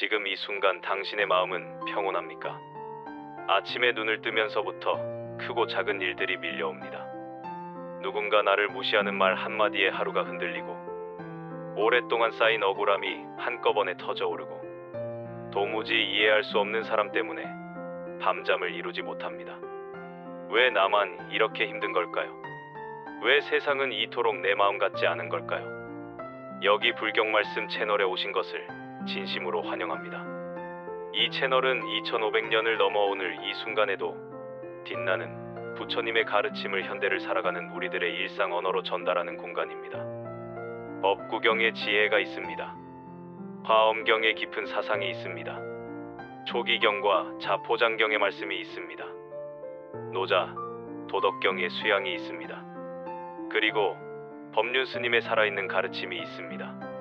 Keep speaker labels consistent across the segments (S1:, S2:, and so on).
S1: 지금 이 순간 당신의 마음은 평온합니까? 아침에 눈을 뜨면서부터 크고 작은 일들이 밀려옵니다. 누군가 나를 무시하는 말 한마디에 하루가 흔들리고 오랫동안 쌓인 억울함이 한꺼번에 터져오르고 도무지 이해할 수 없는 사람 때문에 밤잠을 이루지 못합니다. 왜 나만 이렇게 힘든 걸까요? 왜 세상은 이토록 내 마음 같지 않은 걸까요? 여기 불경말씀 채널에 오신 것을 진심으로 환영합니다. 이 채널은 2500년을 넘어 오늘 이 순간에도 빛나는 부처님의 가르침을 현대를 살아가는 우리들의 일상 언어로 전달하는 공간입니다. 법구경의 지혜가 있습니다. 화엄경의 깊은 사상이 있습니다. 초기경과 자포장경의 말씀이 있습니다. 노자, 도덕경의 수양이 있습니다. 그리고 법륜스님의 살아있는 가르침이 있습니다.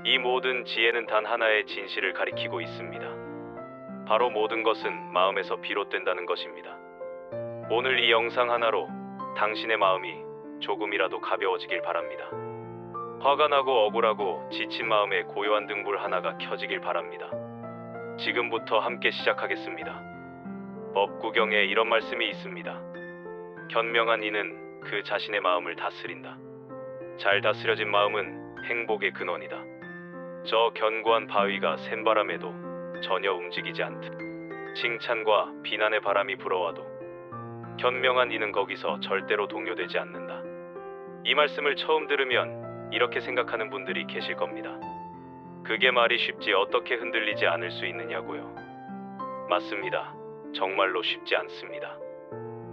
S1: 이 모든 지혜는 단 하나의 진실을 가리키고 있습니다. 바로 모든 것은 마음에서 비롯된다는 것입니다. 오늘 이 영상 하나로 당신의 마음이 조금이라도 가벼워지길 바랍니다. 화가 나고 억울하고 지친 마음에 고요한 등불 하나가 켜지길 바랍니다. 지금부터 함께 시작하겠습니다. 법구경에 이런 말씀이 있습니다. 현명한 이는 그 자신의 마음을 다스린다. 잘 다스려진 마음은 행복의 근원이다. 저 견고한 바위가 샌바람에도 전혀 움직이지 않듯 칭찬과 비난의 바람이 불어와도 현명한 이는 거기서 절대로 동요되지 않는다. 이 말씀을 처음 들으면 이렇게 생각하는 분들이 계실 겁니다. 그게 말이 쉽지 어떻게 흔들리지 않을 수 있느냐고요. 맞습니다. 정말로 쉽지 않습니다.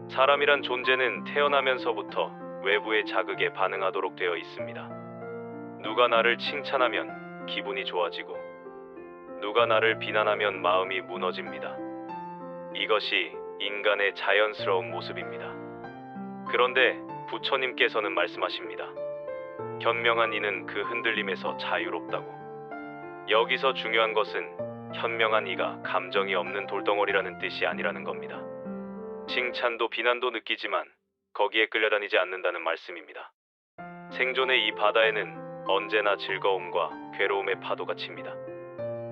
S1: 사람이란 존재는 태어나면서부터 외부의 자극에 반응하도록 되어 있습니다. 누가 나를 칭찬하면 기분이 좋아지고 누가 나를 비난하면 마음이 무너집니다. 이것이 인간의 자연스러운 모습입니다. 그런데 부처님께서는 말씀하십니다. 현명한 이는 그 흔들림에서 자유롭다고. 여기서 중요한 것은 현명한 이가 감정이 없는 돌덩어리라는 뜻이 아니라는 겁니다. 칭찬도 비난도 느끼지만 거기에 끌려다니지 않는다는 말씀입니다. 생존의 이 바다에는 언제나 즐거움과 괴로움의 파도가 칩니다.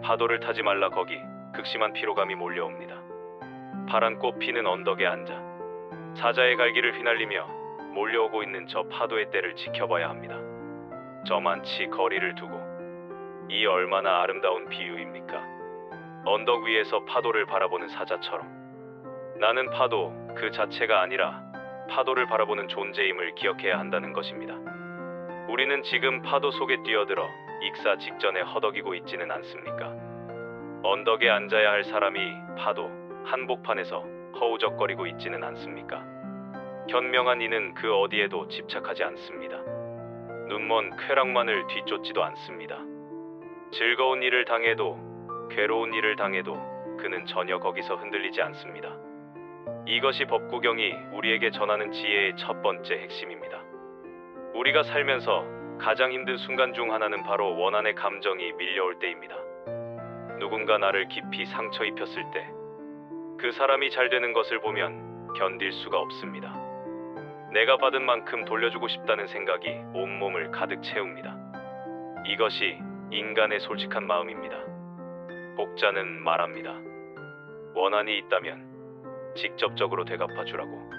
S1: 파도를 타지 말라 거기 극심한 피로감이 몰려옵니다. 파란 꽃 피는 언덕에 앉아 사자의 갈기를 휘날리며 몰려오고 있는 저 파도의 때를 지켜봐야 합니다. 저만치 거리를 두고. 이 얼마나 아름다운 비유입니까? 언덕 위에서 파도를 바라보는 사자처럼 나는 파도 그 자체가 아니라 파도를 바라보는 존재임을 기억해야 한다는 것입니다. 우리는 지금 파도 속에 뛰어들어 익사 직전에 허덕이고 있지는 않습니까? 언덕에 앉아야 할 사람이 파도 한복판에서 허우적거리고 있지는 않습니까? 현명한 이는 그 어디에도 집착하지 않습니다. 눈먼 쾌락만을 뒤쫓지도 않습니다. 즐거운 일을 당해도 괴로운 일을 당해도 그는 전혀 거기서 흔들리지 않습니다. 이것이 법구경이 우리에게 전하는 지혜의 첫 번째 핵심입니다. 우리가 살면서 가장 힘든 순간 중 하나는 바로 원한의 감정이 밀려올 때입니다. 누군가 나를 깊이 상처 입혔을 때 그 사람이 잘 되는 것을 보면 견딜 수가 없습니다. 내가 받은 만큼 돌려주고 싶다는 생각이 온몸을 가득 채웁니다. 이것이 인간의 솔직한 마음입니다. 복자는 말합니다. 원한이 있다면 직접적으로 되갚아주라고.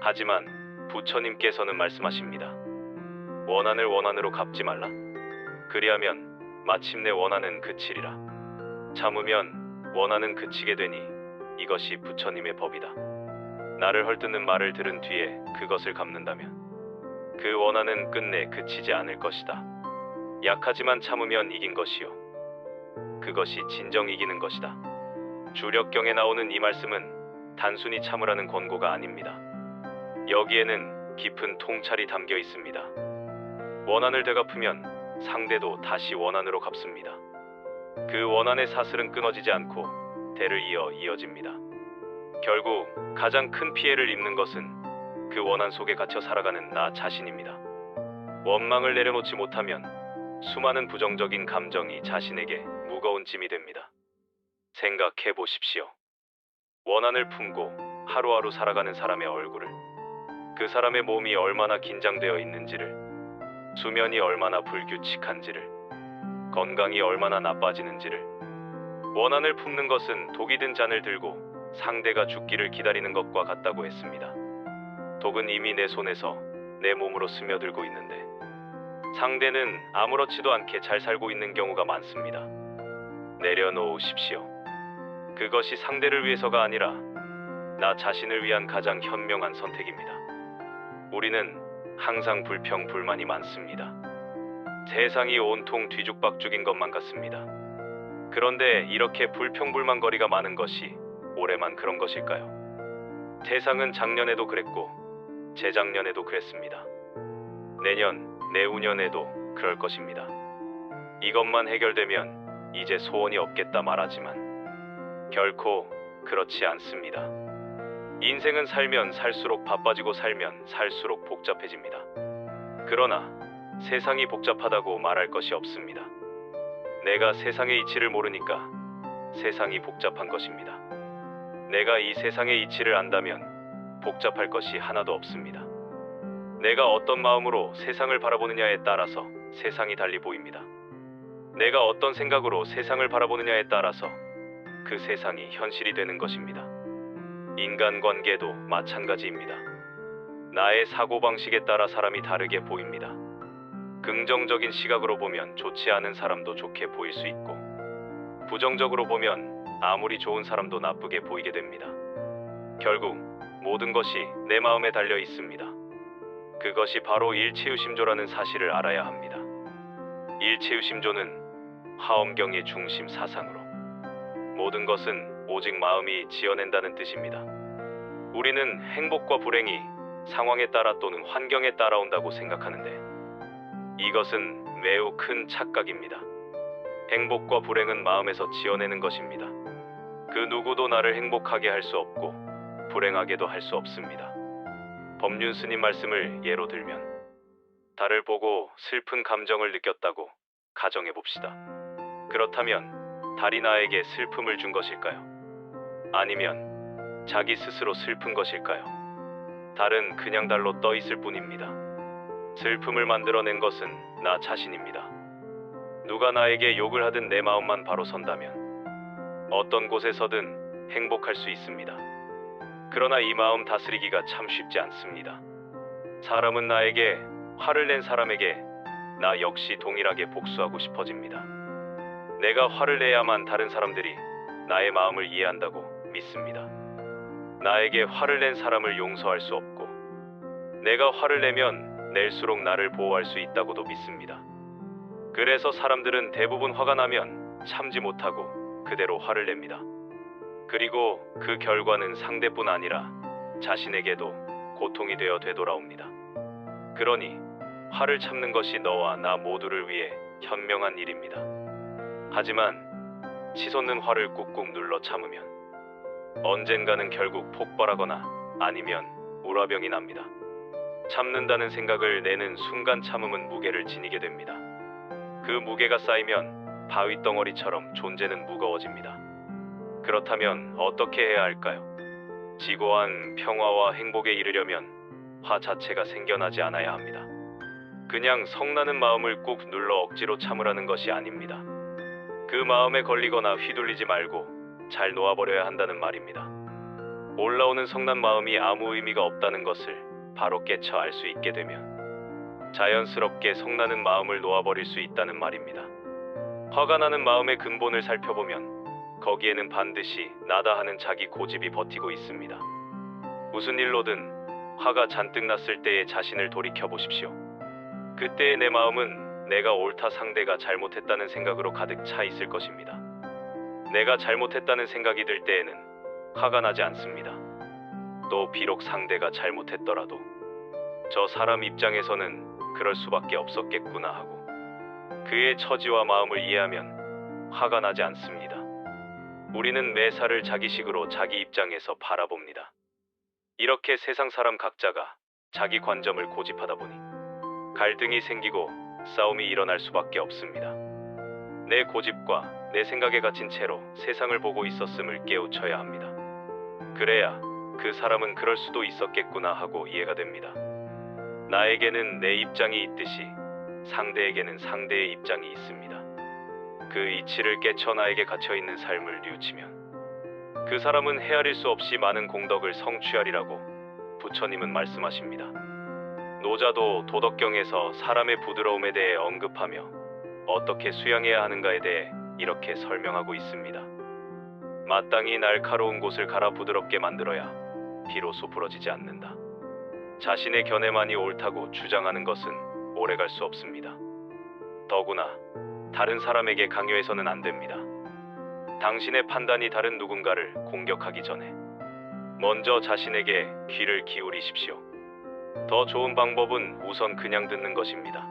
S1: 하지만 부처님께서는 말씀하십니다. 원한을 원한으로 갚지 말라. 그리하면 마침내 원한은 그치리라. 참으면 원한은 그치게 되니 이것이 부처님의 법이다. 나를 헐뜯는 말을 들은 뒤에 그것을 갚는다면 그 원한은 끝내 그치지 않을 것이다. 약하지만 참으면 이긴 것이요. 그것이 진정 이기는 것이다. 주력경에 나오는 이 말씀은 단순히 참으라는 권고가 아닙니다. 여기에는 깊은 통찰이 담겨 있습니다. 원한을 되갚으면 상대도 다시 원한으로 갚습니다. 그 원한의 사슬은 끊어지지 않고 대를 이어 이어집니다. 결국 가장 큰 피해를 입는 것은 그 원한 속에 갇혀 살아가는 나 자신입니다. 원망을 내려놓지 못하면 수많은 부정적인 감정이 자신에게 무거운 짐이 됩니다. 생각해 보십시오. 원한을 품고 하루하루 살아가는 사람의 얼굴을, 그 사람의 몸이 얼마나 긴장되어 있는지를, 수면이 얼마나 불규칙한지를, 건강이 얼마나 나빠지는지를, 원한을 품는 것은 독이 든 잔을 들고 상대가 죽기를 기다리는 것과 같다고 했습니다. 독은 이미 내 손에서 내 몸으로 스며들고 있는데 상대는 아무렇지도 않게 잘 살고 있는 경우가 많습니다. 내려놓으십시오. 그것이 상대를 위해서가 아니라 나 자신을 위한 가장 현명한 선택입니다. 우리는 항상 불평, 불만이 많습니다. 세상이 온통 뒤죽박죽인 것만 같습니다. 그런데 이렇게 불평불만거리가 많은 것이 올해만 그런 것일까요? 세상은 작년에도 그랬고 재작년에도 그랬습니다. 내년, 내후년에도 그럴 것입니다. 이것만 해결되면 이제 소원이 없겠다 말하지만 결코 그렇지 않습니다. 인생은 살면 살수록 바빠지고 살면 살수록 복잡해집니다. 그러나 세상이 복잡하다고 말할 것이 없습니다. 내가 세상의 이치를 모르니까 세상이 복잡한 것입니다. 내가 이 세상의 이치를 안다면 복잡할 것이 하나도 없습니다. 내가 어떤 마음으로 세상을 바라보느냐에 따라서 세상이 달리 보입니다. 내가 어떤 생각으로 세상을 바라보느냐에 따라서 그 세상이 현실이 되는 것입니다. 인간관계도 마찬가지입니다. 나의 사고방식에 따라 사람이 다르게 보입니다. 긍정적인 시각으로 보면 좋지 않은 사람도 좋게 보일 수 있고 부정적으로 보면 아무리 좋은 사람도 나쁘게 보이게 됩니다. 결국 모든 것이 내 마음에 달려 있습니다. 그것이 바로 일체유심조라는 사실을 알아야 합니다. 일체유심조는 화엄경의 중심 사상으로 모든 것은 오직 마음이 지어낸다는 뜻입니다. 우리는 행복과 불행이 상황에 따라 또는 환경에 따라온다고 생각하는데 이것은 매우 큰 착각입니다. 행복과 불행은 마음에서 지어내는 것입니다. 그 누구도 나를 행복하게 할 수 없고 불행하게도 할 수 없습니다. 법륜 스님 말씀을 예로 들면 달을 보고 슬픈 감정을 느꼈다고 가정해 봅시다. 그렇다면 달이 나에게 슬픔을 준 것일까요? 아니면 자기 스스로 슬픈 것일까요? 달은 그냥 달로 떠 있을 뿐입니다. 슬픔을 만들어낸 것은 나 자신입니다. 누가 나에게 욕을 하든 내 마음만 바로 선다면 어떤 곳에서든 행복할 수 있습니다. 그러나 이 마음 다스리기가 참 쉽지 않습니다. 사람은 나에게 화를 낸 사람에게 나 역시 동일하게 복수하고 싶어집니다. 내가 화를 내야만 다른 사람들이 나의 마음을 이해한다고 믿습니다. 나에게 화를 낸 사람을 용서할 수 없고 내가 화를 내면 낼수록 나를 보호할 수 있다고도 믿습니다. 그래서 사람들은 대부분 화가 나면 참지 못하고 그대로 화를 냅니다. 그리고 그 결과는 상대뿐 아니라 자신에게도 고통이 되어 되돌아옵니다. 그러니 화를 참는 것이 너와 나 모두를 위해 현명한 일입니다. 하지만 치솟는 화를 꾹꾹 눌러 참으면 언젠가는 결국 폭발하거나 아니면 우라병이 납니다. 참는다는 생각을 내는 순간 참음은 무게를 지니게 됩니다. 그 무게가 쌓이면 바위 덩어리처럼 존재는 무거워집니다. 그렇다면 어떻게 해야 할까요? 지고한 평화와 행복에 이르려면 화 자체가 생겨나지 않아야 합니다. 그냥 성나는 마음을 꾹 눌러 억지로 참으라는 것이 아닙니다. 그 마음에 걸리거나 휘둘리지 말고 잘 놓아버려야 한다는 말입니다. 올라오는 성난 마음이 아무 의미가 없다는 것을 바로 깨쳐 알 수 있게 되면 자연스럽게 성나는 마음을 놓아버릴 수 있다는 말입니다. 화가 나는 마음의 근본을 살펴보면 거기에는 반드시 나다 하는 자기 고집이 버티고 있습니다. 무슨 일로든 화가 잔뜩 났을 때의 자신을 돌이켜보십시오. 그때의 내 마음은 내가 옳다 상대가 잘못했다는 생각으로 가득 차 있을 것입니다. 내가 잘못했다는 생각이 들 때에는 화가 나지 않습니다. 또 비록 상대가 잘못했더라도 저 사람 입장에서는 그럴 수밖에 없었겠구나 하고 그의 처지와 마음을 이해하면 화가 나지 않습니다. 우리는 매사를 자기식으로 자기 입장에서 바라봅니다. 이렇게 세상 사람 각자가 자기 관점을 고집하다 보니 갈등이 생기고 싸움이 일어날 수밖에 없습니다. 내 고집과 내 생각에 갇힌 채로 세상을 보고 있었음을 깨우쳐야 합니다. 그래야 그 사람은 그럴 수도 있었겠구나 하고 이해가 됩니다. 나에게는 내 입장이 있듯이 상대에게는 상대의 입장이 있습니다. 그 이치를 깨쳐 나에게 갇혀있는 삶을 뉘우치면 그 사람은 헤아릴 수 없이 많은 공덕을 성취하리라고 부처님은 말씀하십니다. 노자도 도덕경에서 사람의 부드러움에 대해 언급하며 어떻게 수양해야 하는가에 대해 이렇게 설명하고 있습니다. 마땅히 날카로운 곳을 갈아 부드럽게 만들어야 비로소 부러지지 않는다. 자신의 견해만이 옳다고 주장하는 것은 오래갈 수 없습니다. 더구나 다른 사람에게 강요해서는 안 됩니다. 당신의 판단이 다른 누군가를 공격하기 전에 먼저 자신에게 귀를 기울이십시오. 더 좋은 방법은 우선 그냥 듣는 것입니다.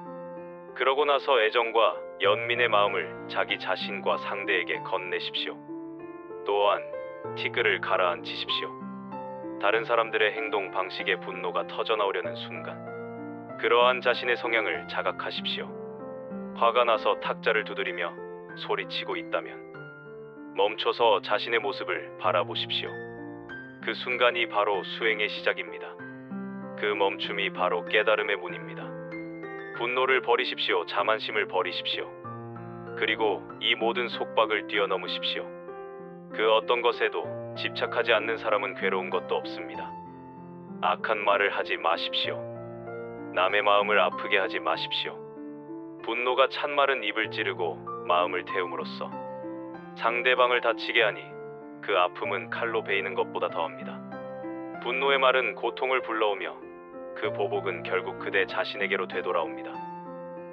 S1: 그러고 나서 애정과 연민의 마음을 자기 자신과 상대에게 건네십시오. 또한 티끌을 가라앉히십시오. 다른 사람들의 행동 방식에 분노가 터져나오려는 순간 그러한 자신의 성향을 자각하십시오. 화가 나서 탁자를 두드리며 소리치고 있다면 멈춰서 자신의 모습을 바라보십시오. 그 순간이 바로 수행의 시작입니다. 그 멈춤이 바로 깨달음의 문입니다. 분노를 버리십시오. 자만심을 버리십시오. 그리고 이 모든 속박을 뛰어넘으십시오. 그 어떤 것에도 집착하지 않는 사람은 괴로운 것도 없습니다. 악한 말을 하지 마십시오. 남의 마음을 아프게 하지 마십시오. 분노가 찬 말은 입을 찌르고 마음을 태움으로써 상대방을 다치게 하니 그 아픔은 칼로 베이는 것보다 더합니다. 분노의 말은 고통을 불러오며 그 보복은 결국 그대 자신에게로 되돌아옵니다.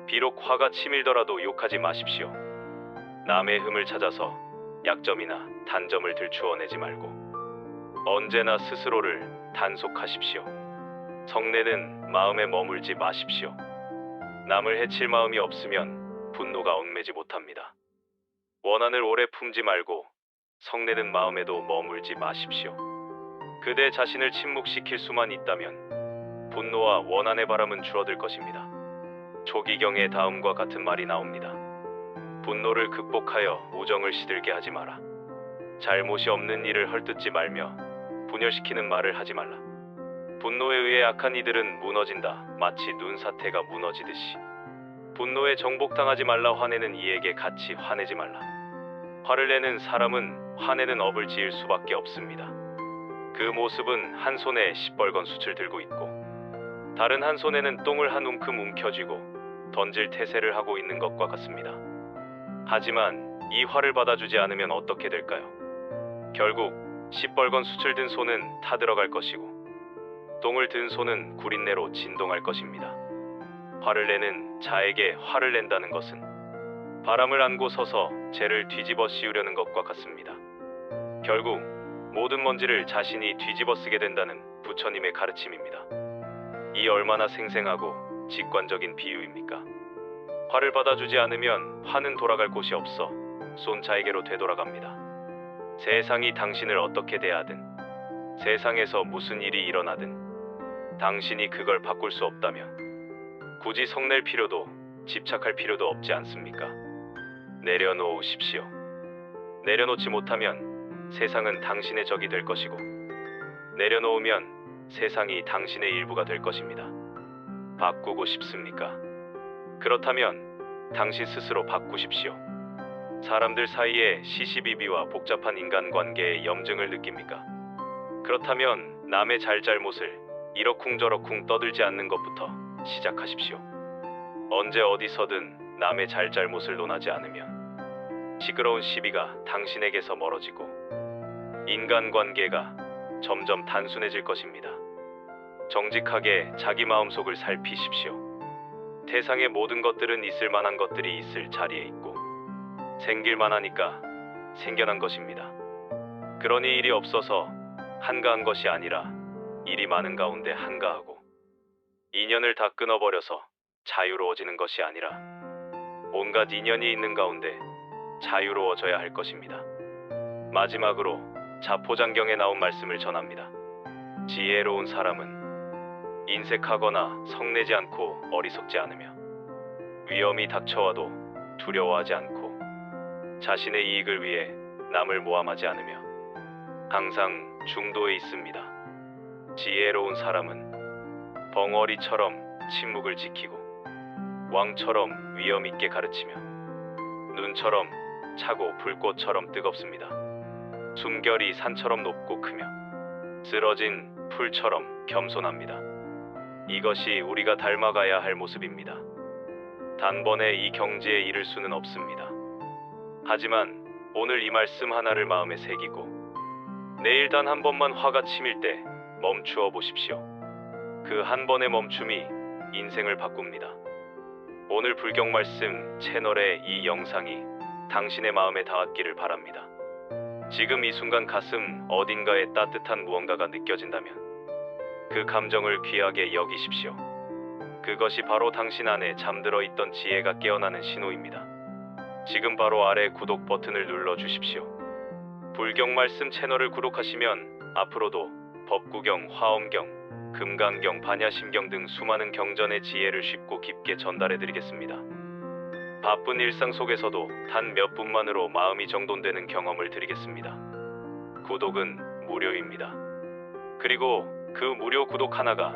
S1: 비록 화가 치밀더라도 욕하지 마십시오. 남의 흠을 찾아서 약점이나 단점을 들추어내지 말고 언제나 스스로를 단속하십시오. 성내는 마음에 머물지 마십시오. 남을 해칠 마음이 없으면 분노가 얽매지 못합니다. 원한을 오래 품지 말고 성내는 마음에도 머물지 마십시오. 그대 자신을 침묵시킬 수만 있다면 분노와 원한의 바람은 줄어들 것입니다. 초기경의 다음과 같은 말이 나옵니다. 분노를 극복하여 우정을 시들게 하지 마라. 잘못이 없는 일을 헐뜯지 말며 분열시키는 말을 하지 말라. 분노에 의해 악한 이들은 무너진다. 마치 눈사태가 무너지듯이. 분노에 정복당하지 말라. 화내는 이에게 같이 화내지 말라. 화를 내는 사람은 화내는 업을 지을 수밖에 없습니다. 그 모습은 한 손에 시뻘건 숯을 들고 있고 다른 한 손에는 똥을 한 움큼 움켜쥐고 던질 태세를 하고 있는 것과 같습니다. 하지만 이 화를 받아주지 않으면 어떻게 될까요? 결국 시뻘건 숯을 든 손은 타들어갈 것이고 똥을 든 손은 구린내로 진동할 것입니다. 화를 내는 자에게 화를 낸다는 것은 바람을 안고 서서 재를 뒤집어 씌우려는 것과 같습니다. 결국 모든 먼지를 자신이 뒤집어 쓰게 된다는 부처님의 가르침입니다. 이 얼마나 생생하고 직관적인 비유입니까? 화를 받아주지 않으면 화는 돌아갈 곳이 없어 쏜 자에게로 되돌아갑니다. 세상이 당신을 어떻게 대하든 세상에서 무슨 일이 일어나든 당신이 그걸 바꿀 수 없다면 굳이 성낼 필요도 집착할 필요도 없지 않습니까? 내려놓으십시오. 내려놓지 못하면 세상은 당신의 적이 될 것이고 내려놓으면 세상이 당신의 일부가 될 것입니다. 바꾸고 싶습니까? 그렇다면 당신 스스로 바꾸십시오. 사람들 사이에 시시비비와 복잡한 인간관계의 염증을 느낍니까? 그렇다면 남의 잘잘못을 이러쿵저러쿵 떠들지 않는 것부터 시작하십시오. 언제 어디서든 남의 잘잘못을 논하지 않으면 시끄러운 시비가 당신에게서 멀어지고 인간관계가 점점 단순해질 것입니다. 정직하게 자기 마음속을 살피십시오. 세상의 모든 것들은 있을 만한 것들이 있을 자리에 있고 생길 만하니까 생겨난 것입니다. 그러니 일이 없어서 한가한 것이 아니라 일이 많은 가운데 한가하고 인연을 다 끊어버려서 자유로워지는 것이 아니라 온갖 인연이 있는 가운데 자유로워져야 할 것입니다. 마지막으로 자포장경에 나온 말씀을 전합니다. 지혜로운 사람은 인색하거나 성내지 않고 어리석지 않으며 위험이 닥쳐와도 두려워하지 않고 자신의 이익을 위해 남을 모함하지 않으며 항상 중도에 있습니다. 지혜로운 사람은 벙어리처럼 침묵을 지키고 왕처럼 위험 있게 가르치며 눈처럼 차고 불꽃처럼 뜨겁습니다. 숨결이 산처럼 높고 크며 쓰러진 풀처럼 겸손합니다. 이것이 우리가 닮아가야 할 모습입니다. 단번에 이 경지에 이를 수는 없습니다. 하지만 오늘 이 말씀 하나를 마음에 새기고 내일 단 한 번만 화가 치밀 때 멈추어 보십시오. 그 한 번의 멈춤이 인생을 바꿉니다. 오늘 불경 말씀 채널의 이 영상이 당신의 마음에 닿았기를 바랍니다. 지금 이 순간 가슴 어딘가에 따뜻한 무언가가 느껴진다면 그 감정을 귀하게 여기십시오. 그것이 바로 당신 안에 잠들어 있던 지혜가 깨어나는 신호입니다. 지금 바로 아래 구독 버튼을 눌러 주십시오. 불경 말씀 채널을 구독하시면 앞으로도 법구경, 화엄경, 금강경, 반야심경 등 수많은 경전의 지혜를 쉽고 깊게 전달해 드리겠습니다. 바쁜 일상 속에서도 단 몇 분만으로 마음이 정돈되는 경험을 드리겠습니다. 구독은 무료입니다. 그리고 그 무료 구독 하나가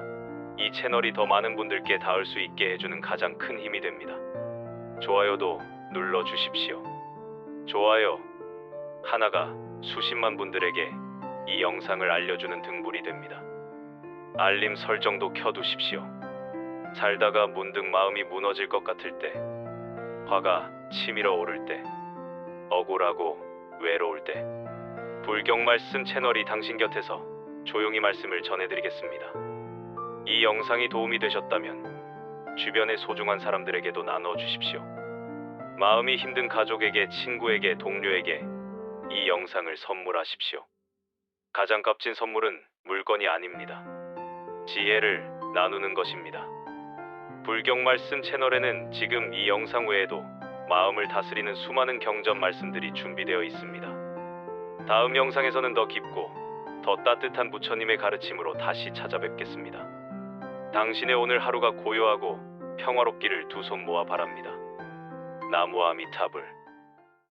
S1: 이 채널이 더 많은 분들께 닿을 수 있게 해주는 가장 큰 힘이 됩니다. 좋아요도 눌러 주십시오. 좋아요 하나가 수십만 분들에게 이 영상을 알려주는 등불이 됩니다. 알림 설정도 켜두십시오. 살다가 문득 마음이 무너질 것 같을 때, 화가 치밀어 오를 때, 억울하고 외로울 때, 불경 말씀 채널이 당신 곁에서 조용히 말씀을 전해드리겠습니다. 이 영상이 도움이 되셨다면 주변의 소중한 사람들에게도 나눠주십시오. 마음이 힘든 가족에게, 친구에게, 동료에게 이 영상을 선물하십시오. 가장 값진 선물은 물건이 아닙니다. 지혜를 나누는 것입니다. 불경 말씀 채널에는 지금 이 영상 외에도 마음을 다스리는 수많은 경전 말씀들이 준비되어 있습니다. 다음 영상에서는 더 깊고 더 따뜻한 부처님의 가르침으로 다시 찾아뵙겠습니다. 당신의 오늘 하루가 고요하고 평화롭기를 두 손 모아 바랍니다. 나무아미타불.